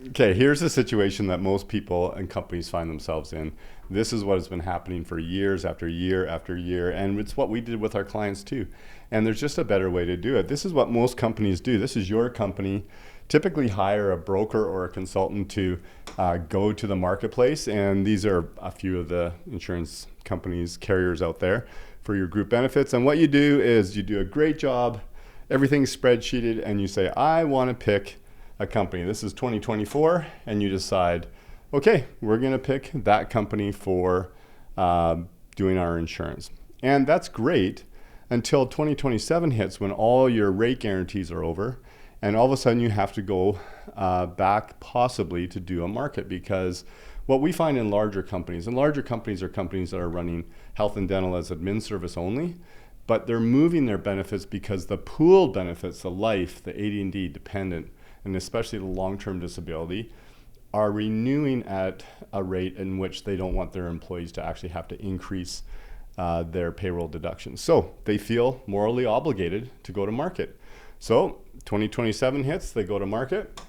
Okay, here's the situation that most people and companies find themselves in. This is what has been happening for years after year after year, and it's what we did with our clients too. And there's just a better way to do it. This is what most companies do. This is your company. Typically hire a broker or a consultant to go to the marketplace, and these are a few of the insurance companies, carriers out there for your group benefits. And what you do is you do a great job, everything's spreadsheeted, and you say, I want to pick a company. This is 2024, and you decide, okay, we're going to pick that company for doing our insurance. And that's great until 2027 hits, when all your rate guarantees are over, and all of a sudden you have to go back possibly to do a market, because what we find in larger companies, are companies that are running health and dental as admin service only, but they're moving their benefits because the pooled benefits, the life, the AD&D dependent, and especially the long-term disability, are renewing at a rate in which they don't want their employees to actually have to increase their payroll deductions. So they feel morally obligated to go to market. So 2027 hits, they go to market,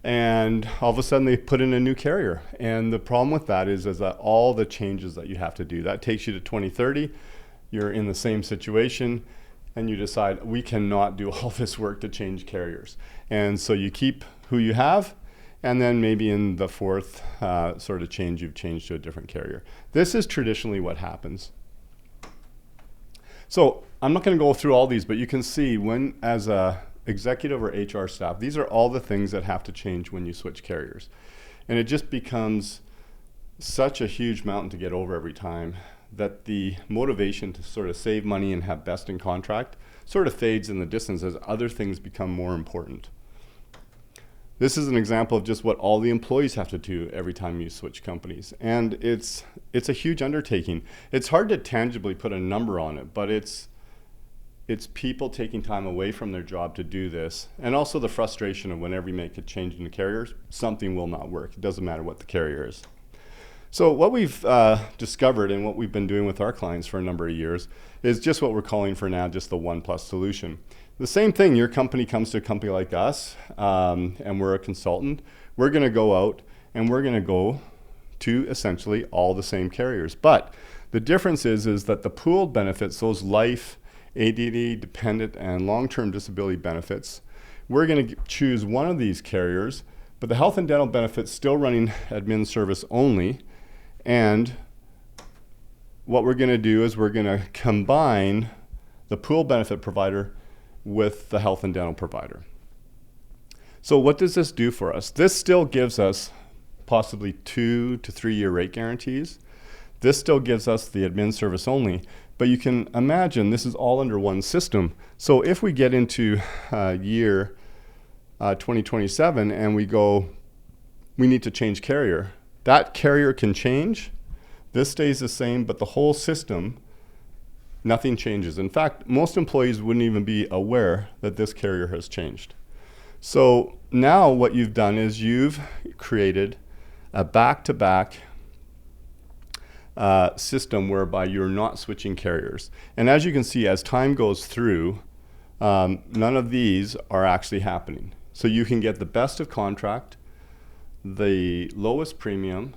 and all of a sudden they put in a new carrier. And the problem with that is that all the changes that you have to do, that takes you to 2030, you're in the same situation, and you decide, we cannot do all this work to change carriers. And so you keep who you have, and then maybe in the fourth sort of change, you've changed to a different carrier. This is traditionally what happens. So I'm not going to go through all these, but you can see when, as a executive or HR staff, these are all the things that have to change when you switch carriers. And it just becomes such a huge mountain to get over every time that the motivation to sort of save money and have best in contract sort of fades in the distance as other things become more important. This is an example of just what all the employees have to do every time you switch companies. And it's a huge undertaking. It's hard to tangibly put a number on it, but it's people taking time away from their job to do this. And also the frustration of whenever you make a change in the carriers, something will not work. It doesn't matter what the carrier is. So what we've discovered and what we've been doing with our clients for a number of years is just what we're calling for now just the 1+ solution. The same thing, your company comes to a company like us, and we're a consultant. We're going to go out and we're going to go to essentially all the same carriers. But the difference is that the pooled benefits, those life, AD&D, dependent, and long-term disability benefits, we're going to choose one of these carriers, but the health and dental benefits still running admin service only. And what we're going to do is we're going to combine the pool benefit provider with the health and dental provider. So what does this do for us? This still gives us possibly 2 to 3 year rate guarantees. This still gives us the admin service only, but you can imagine this is all under one system. So if we get into year 2027 and we go, we need to change carrier, that carrier can change. This stays the same, but the whole system, nothing changes. In fact, most employees wouldn't even be aware that this carrier has changed. So now what you've done is you've created a back-to-back system whereby you're not switching carriers. And as you can see, as time goes through, none of these are actually happening. So you can get the best of contract, the lowest premium,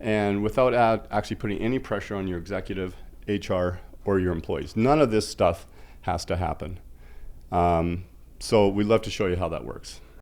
and without actually putting any pressure on your executive, HR, or your employees. None of this stuff has to happen. So we'd love to show you how that works.